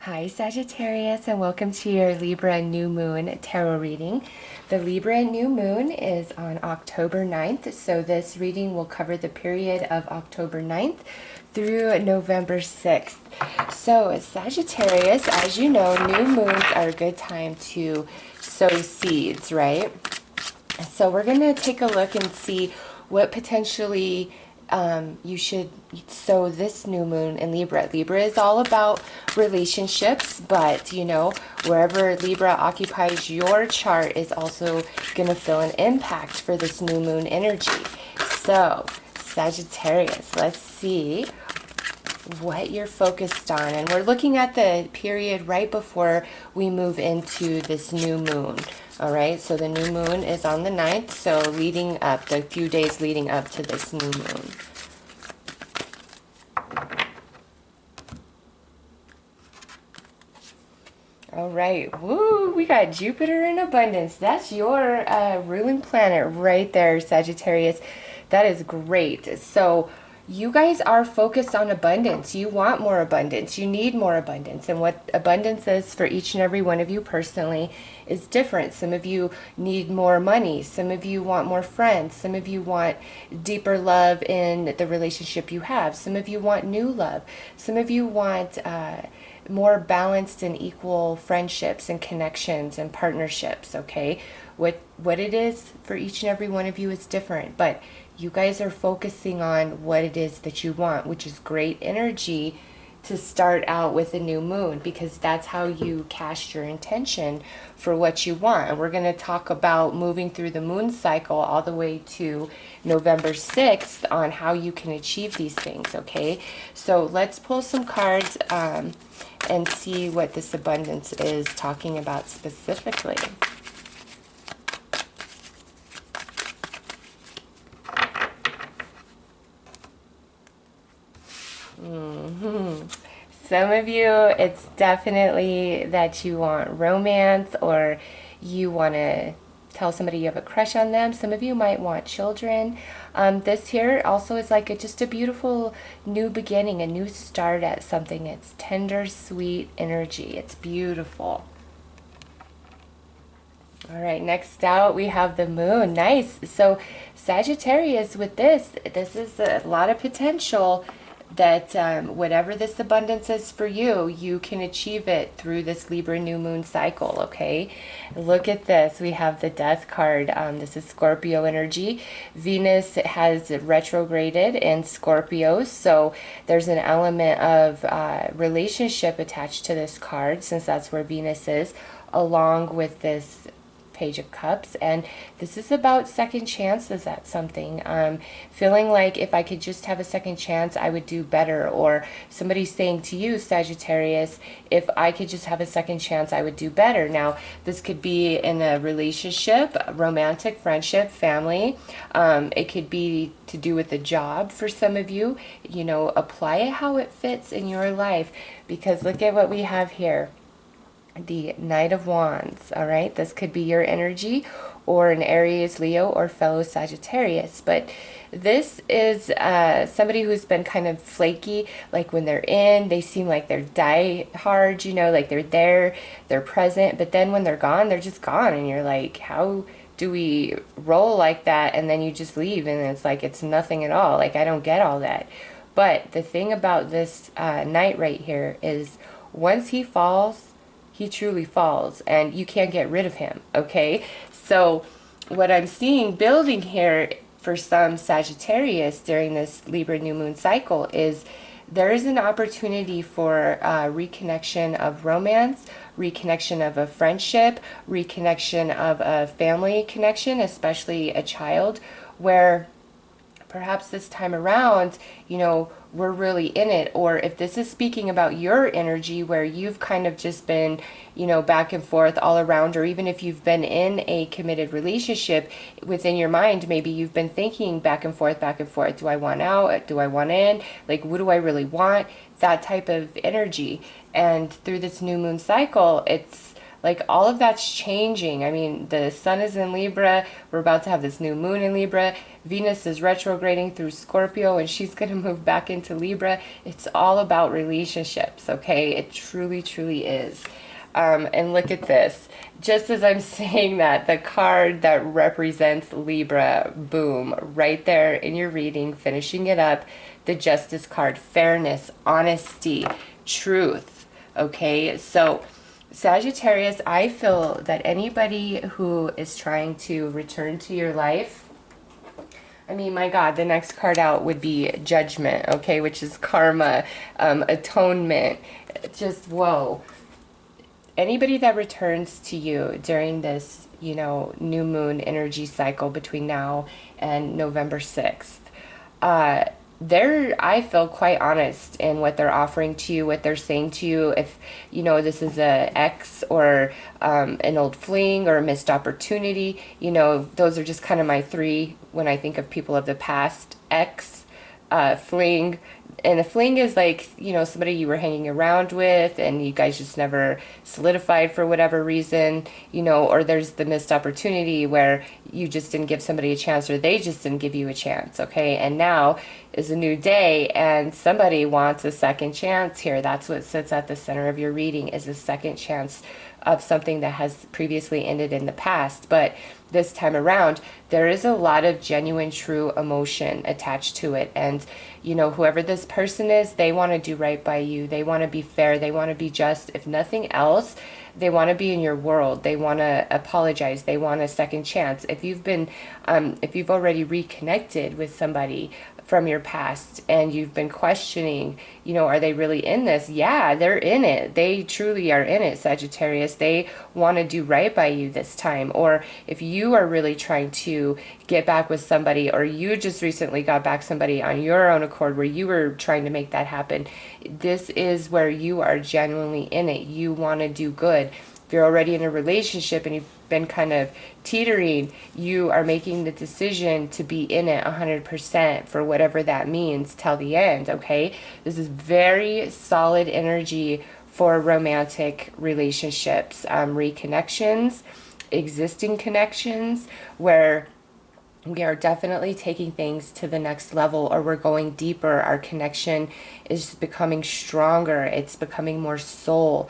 Hi Sagittarius, and welcome to your Libra New Moon Tarot reading. The Libra New Moon is on October 9th, so this reading will cover the period of October 9th through November 6th. So Sagittarius, as you know, new moons are a good time to sow seeds, right? So we're going to take a look and see what potentially you should sow this new moon in Libra. Libra is all about relationships, but you know, wherever Libra occupies your chart is also going to feel an impact for this new moon energy. So, Sagittarius, let's see what you're focused on. And we're looking at the period right before we move into this new moon. All right, so the new moon is on the 9th, so leading up, the few days leading up to this new moon. All right, woo, we got Jupiter in abundance. That's your ruling planet right there, Sagittarius. That is great. So you guys are focused on abundance. You want more abundance. You need more abundance. And what abundance is for each and every one of you personally is different. Some of you need more money. Some of you want more friends. Some of you want deeper love in the relationship you have. Some of you want new love. Some of you want more balanced and equal friendships and connections and partnerships, okay? What it is for each and every one of you is different, but you guys are focusing on what it is that you want, which is great energy to start out with a new moon, because that's how you cast your intention for what you want. And we're going to talk about moving through the moon cycle all the way to November 6th on how you can achieve these things, okay? So let's pull some cards and see what this abundance is talking about specifically. Some of you, it's definitely that you want romance, or you want to tell somebody you have a crush on them. Some of you might want children. This here also is like just a beautiful new beginning, a new start at something. It's tender, sweet energy. It's beautiful. All right, next out we have the moon. Nice. So Sagittarius, with this is a lot of potential that whatever this abundance is for you, you can achieve it through this Libra new moon cycle, okay? Look at this. We have the death card. This is Scorpio energy. Venus has retrograded in Scorpio, so there's an element of relationship attached to this card, since that's where Venus is, along with this Page of Cups. And this is about second chances at something. Feeling like if I could just have a second chance, I would do better. Or somebody saying to you, Sagittarius, if I could just have a second chance, I would do better. Now, this could be in a relationship, romantic, friendship, family. It could be to do with a job for some of you. You know, apply it how it fits in your life, because look at what we have here. The Knight of Wands. All right, this could be your energy, or an Aries, Leo, or fellow Sagittarius. But this is somebody who's been kind of flaky. Like when they're in, they seem like they're die hard, you know, like they're there, they're present, but then when they're gone, they're just gone, and you're like, how do we roll like that? And then you just leave, and it's like it's nothing at all. Like, I don't get all that. But the thing about this knight right here is, once he falls, he truly falls, and you can't get rid of him, okay? So what I'm seeing building here for some Sagittarius during this Libra new moon cycle is there is an opportunity for reconnection of romance, reconnection of a friendship, reconnection of a family connection, especially a child, where perhaps this time around, you know, we're really in it. Or if this is speaking about your energy where you've kind of just been, you know, back and forth all around, or even if you've been in a committed relationship, within your mind, maybe you've been thinking back and forth, back and forth. Do I want out? Do I want in? Like, what do I really want? That type of energy. And through this new moon cycle, it's Like all of that's changing. I mean, the sun is in Libra. We're about to have this new moon in Libra. Venus is retrograding through Scorpio and she's going to move back into Libra. It's all about relationships, okay? It truly, truly is. And look at this. Just as I'm saying that, the card that represents Libra, boom, right there in your reading, finishing it up, the Justice card, fairness, honesty, truth, okay? So Sagittarius, I feel that anybody who is trying to return to your life, I mean, my God, the next card out would be Judgment, okay, which is karma, atonement, just whoa. Anybody that returns to you during this, you know, new moon energy cycle between now and November 6th, they're, I feel, quite honest in what they're offering to you, what they're saying to you. If, you know, this is a ex or an old fling or a missed opportunity, you know, those are just kind of my three when I think of people of the past. Ex, fling, and a fling is like, you know, somebody you were hanging around with and you guys just never solidified for whatever reason, you know, or there's the missed opportunity where you just didn't give somebody a chance or they just didn't give you a chance, okay? And now is a new day and somebody wants a second chance here. That's what sits at the center of your reading, is a second chance of something that has previously ended in the past. But this time around, there is a lot of genuine, true emotion attached to it. And, you know, whoever this person is, they want to do right by you. They want to be fair. They want to be just. If nothing else, they want to be in your world. They want to apologize. They want a second chance. If you've been, if you've already reconnected with somebody from your past and you've been questioning, you know, are they really in this? Yeah, they're in it. They truly are in it, Sagittarius. They want to do right by you this time. Or if you are really trying to get back with somebody, or you just recently got back somebody on your own accord where you were trying to make that happen, this is where you are genuinely in it. You want to do good. If you're already in a relationship and you've been kind of teetering, you are making the decision to be in it 100% for whatever that means till the end, okay? This is very solid energy for romantic relationships, reconnections, existing connections, where we are definitely taking things to the next level, or we're going deeper. Our connection is becoming stronger. It's becoming more soul.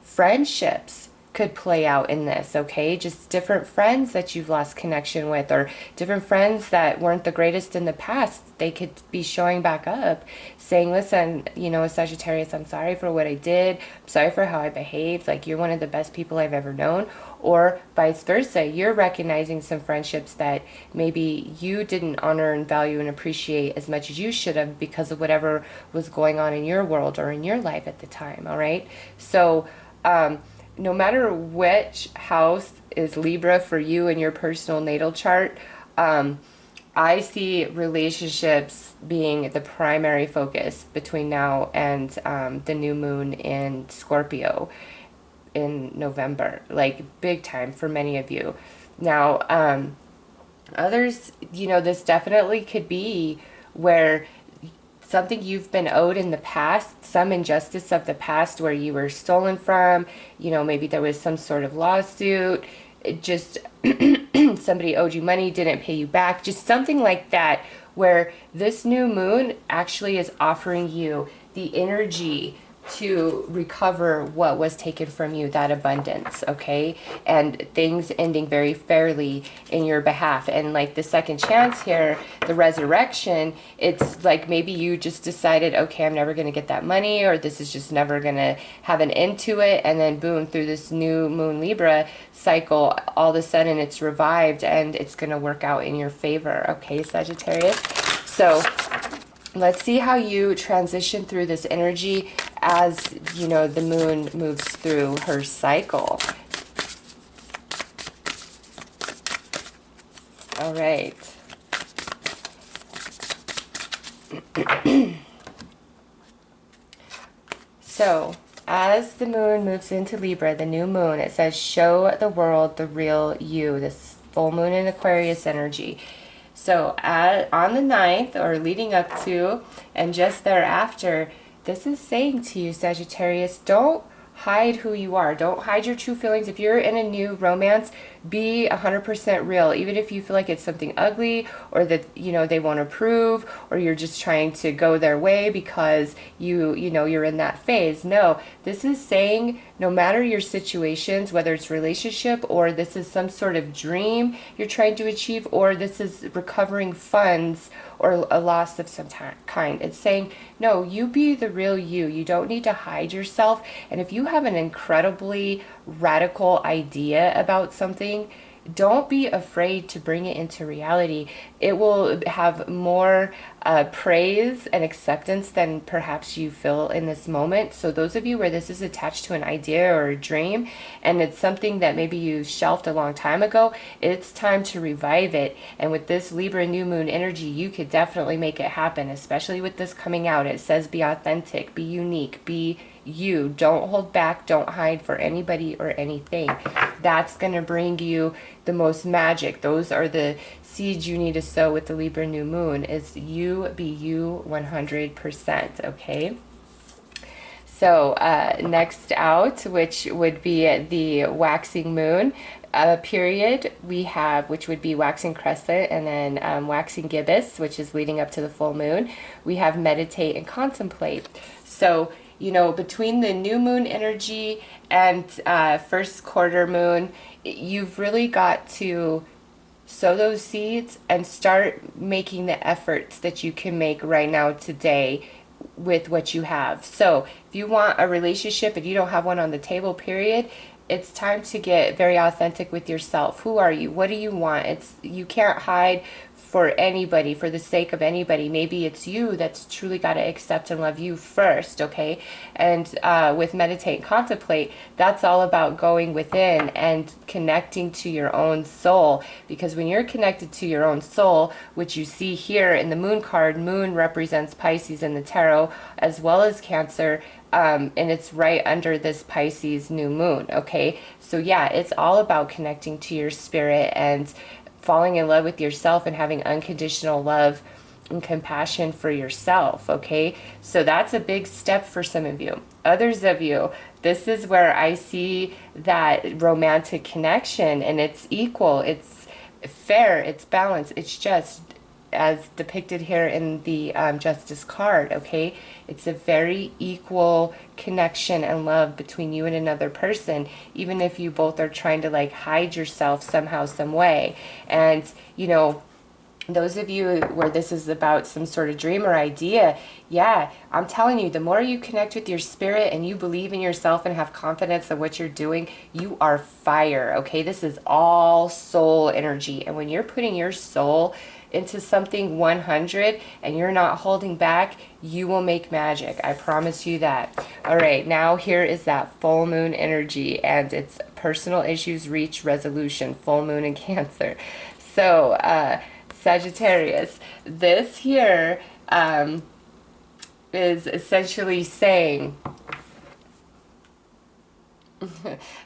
Friendships could play out in this, okay? Just different friends that you've lost connection with, or different friends that weren't the greatest in the past. They could be showing back up saying, listen, you know, Sagittarius, I'm sorry for what I did. I'm sorry for how I behaved. Like, you're one of the best people I've ever known. Or vice versa, you're recognizing some friendships that maybe you didn't honor and value and appreciate as much as you should have because of whatever was going on in your world or in your life at the time, all right? So, no matter which house is Libra for you in your personal natal chart, I see relationships being the primary focus between now and the new moon in Scorpio in November, like big time for many of you. Now, others, you know, this definitely could be where something you've been owed in the past, some injustice of the past where you were stolen from, you know, maybe there was some sort of lawsuit, it just somebody owed you money, didn't pay you back, just something like that, where this new moon actually is offering you the energy to recover what was taken from you, that abundance, okay? And things ending very fairly in your behalf. And like the second chance here, the resurrection, it's like maybe you just decided, okay, I'm never going to get that money, or this is just never going to have an end to it. And then boom, through this new moon Libra cycle, all of a sudden it's revived and it's going to work out in your favor, okay, Sagittarius? So let's see how you transition through this energy as, you know, the moon moves through her cycle. All right. So, as the moon moves into Libra, the new moon, it says, show the world the real you, this full moon in Aquarius energy. So on the 9th, or leading up to, and just thereafter, this is saying to you, Sagittarius, don't hide who you are. Don't hide your true feelings. If you're in a new romance, be 100% real, even if you feel like it's something ugly, or that, you know, they won't approve, or you're just trying to go their way because you know, you're in that phase. No, this is saying no matter your situations, whether it's relationship, or this is some sort of dream you're trying to achieve, or this is recovering funds or a loss of some kind. It's saying, no, you be the real you. You don't need to hide yourself. And if you have an incredibly radical idea about something, don't be afraid to bring it into reality. It will have more praise and acceptance than perhaps you feel in this moment. So those of you where this is attached to an idea or a dream, and it's something that maybe you shelved a long time ago, it's time to revive it. And with this Libra new moon energy, you could definitely make it happen, especially with this coming out. It says be authentic, be unique, be you. Don't hold back, don't hide for anybody or anything. That's going to bring you the most magic. Those are the seeds you need to sow with the Libra new moon, is you be you 100%, okay? So next out, which would be the waxing moon period, we have, which would be waxing crescent, and then waxing gibbous, which is leading up to the full moon. We have meditate and contemplate. So, you know, between the new moon energy and first quarter moon, you've really got to sow those seeds and start making the efforts that you can make right now today with what you have. So if you want a relationship and you don't have one on the table, period, it's time to get very authentic with yourself. Who are you? What do you want? You can't hide for anybody, for the sake of anybody. Maybe it's you that's truly got to accept and love you first, okay? And with meditate and contemplate, that's all about going within and connecting to your own soul. Because when you're connected to your own soul, which you see here in the moon card, moon represents Pisces in the tarot, as well as Cancer, and it's right under this Pisces new moon, okay? So yeah, it's all about connecting to your spirit and falling in love with yourself and having unconditional love and compassion for yourself, okay? So that's a big step for some of you. Others of you, this is where I see that romantic connection, and it's equal, it's fair, it's balanced, it's just as depicted here in the Justice card, okay? It's a very equal connection and love between you and another person, even if you both are trying to like hide yourself somehow, some way. And, you know, those of you where this is about some sort of dream or idea, yeah, I'm telling you, the more you connect with your spirit and you believe in yourself and have confidence in what you're doing, you are fire, okay? This is all soul energy. And when you're putting your soul into something 100 and you're not holding back, you will make magic. I promise you that. All right, now here is that full moon energy, and it's personal issues reach resolution, full moon in Cancer. So, Sagittarius, this here is essentially saying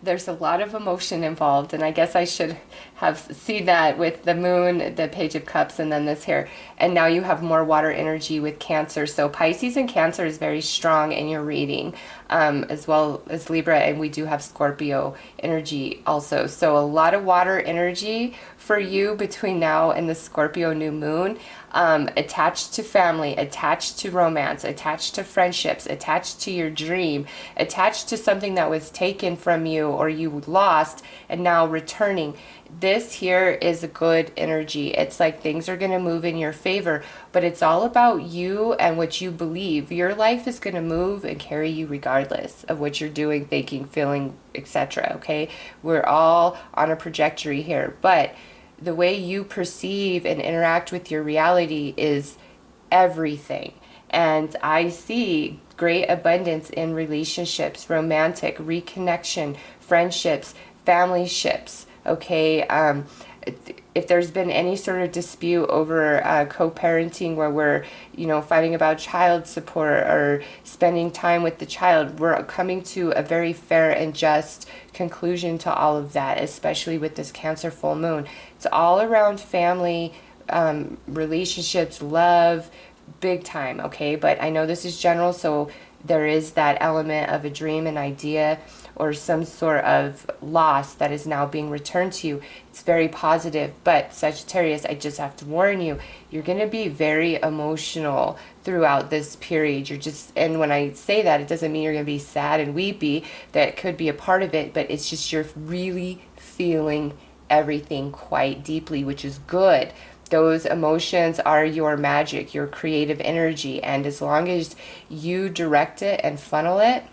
there's a lot of emotion involved, and I guess I should have seen that with the moon, the Page of Cups, and then this here. And now you have more water energy with Cancer. So Pisces and Cancer is very strong in your reading, as well as Libra, and we do have Scorpio energy also. So a lot of water energy for you between now and the Scorpio new moon, attached to family, attached to romance, attached to friendships, attached to your dream, attached to something that was taken from you or you lost and now returning. This here is a good energy. It's like things are going to move in your favor, but it's all about you and what you believe. Your life is going to move and carry you regardless of what you're doing, thinking, feeling, etc. Okay? We're all on a trajectory here, but the way you perceive and interact with your reality is everything. And I see great abundance in relationships, romantic, reconnection, friendships, family ships. Okay, if there's been any sort of dispute over co-parenting where we're, you know, fighting about child support or spending time with the child, we're coming to a very fair and just conclusion to all of that, especially with this Cancer full moon. It's all around family, relationships, love, big time, okay? But I know this is general, so there is that element of a dream, an idea, or some sort of loss that is now being returned to you. It's very positive. But Sagittarius, I just have to warn you, you're going to be very emotional throughout this period. You're just, and when I say that, it doesn't mean you're going to be sad and weepy. That could be a part of it, but it's just you're really feeling everything quite deeply, which is good. Those emotions are your magic, your creative energy, and as long as you direct it and funnel it,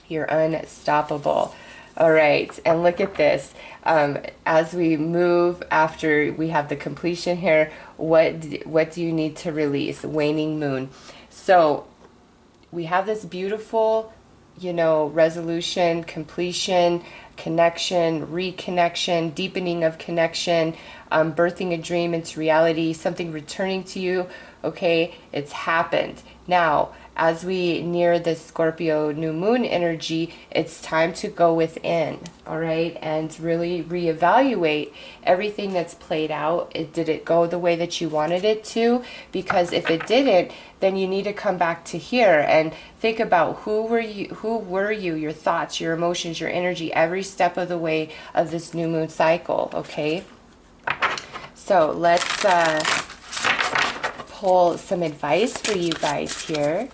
you're unstoppable. All right, and look at this. As we move, after we have the completion here, what do you need to release? Waning moon. So we have this beautiful, you know, resolution, completion, connection, reconnection, deepening of connection, birthing a dream into reality, something returning to you. Okay, it's happened. Now, as we near the Scorpio new moon energy, it's time to go within, all right, and really reevaluate everything that's played out. Did it go the way that you wanted it to? Because if it didn't, then you need to come back to here and think about who were you, your thoughts, your emotions, your energy, every step of the way of this new moon cycle, okay? So let's pull some advice for you guys here.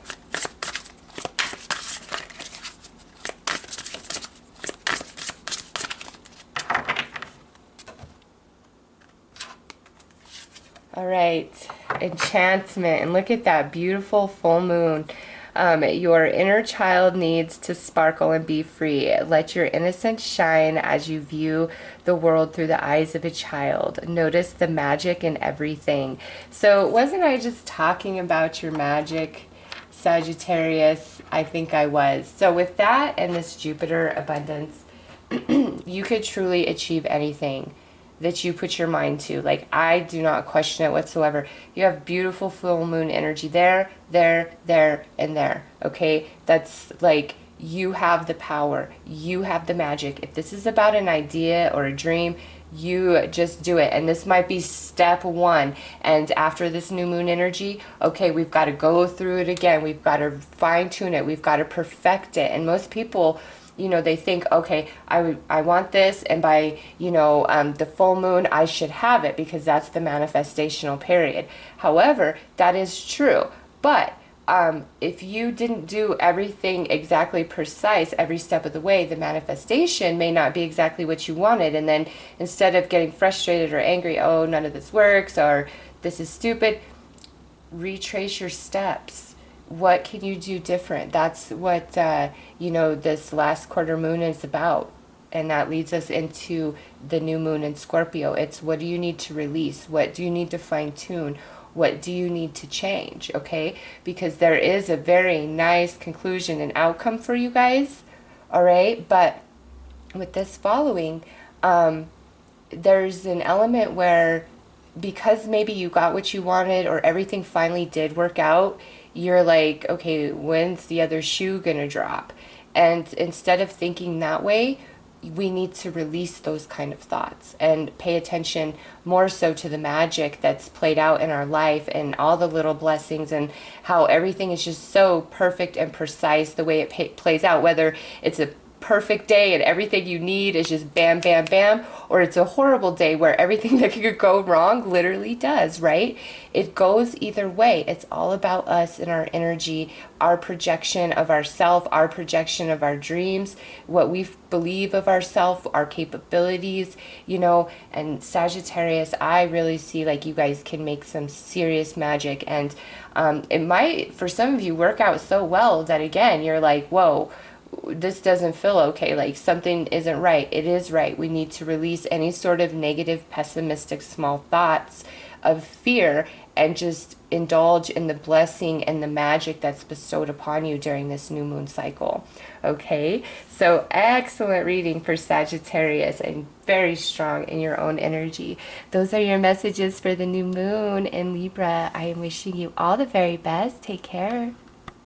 All right, enchantment, and look at that beautiful full moon. Your inner child needs to sparkle and be free. Let your innocence shine as you view the world through the eyes of a child. Notice the magic in everything. So wasn't I just talking about your magic, Sagittarius? I think I was. So with that and this Jupiter abundance, you could truly achieve anything that you put your mind to. Like, I do not question it whatsoever. You have beautiful full moon energy there, there, and there. Okay? That's like, you have the power. You have the magic. If this is about an idea or a dream, you just do it. And this might be step one. And after this new moon energy, okay, we've got to go through it again. We've got to fine tune it. We've got to perfect it. And most people, you know, they think, okay, I want this, and by, you know, the full moon, I should have it, because that's the manifestational period. However, that is true. But if you didn't do everything exactly precise every step of the way, the manifestation may not be exactly what you wanted. And then instead of getting frustrated or angry, oh, none of this works, or this is stupid, retrace your steps. What can you do different? That's what, you know, this last quarter moon is about. And that leads us into the new moon in Scorpio. It's, what do you need to release? What do you need to fine tune? What do you need to change? Okay? Because there is a very nice conclusion and outcome for you guys. All right? But with this following, there's an element where, because maybe you got what you wanted, or everything finally did work out, you're like, okay, when's the other shoe gonna drop? And instead of thinking that way, we need to release those kind of thoughts and pay attention more so to the magic that's played out in our life, and all the little blessings, and how everything is just so perfect and precise the way it plays out, whether it's a perfect day and everything you need is just bam, bam, bam, or it's a horrible day where everything that could go wrong literally does, right? It goes either way. It's all about us and our energy, our projection of ourself, our projection of our dreams, what we believe of ourself, our capabilities, you know. And Sagittarius, I really see like you guys can make some serious magic, and it might, for some of you, work out so well that, again, you're like, whoa, this doesn't feel okay, like something isn't right. It is right. We need to release any sort of negative, pessimistic, small thoughts of fear, and just indulge in the blessing and the magic that's bestowed upon you during this new moon cycle. Okay, so excellent reading for Sagittarius, and very strong in your own energy. Those are your messages for the new moon in Libra. I am wishing you all the very best. Take care.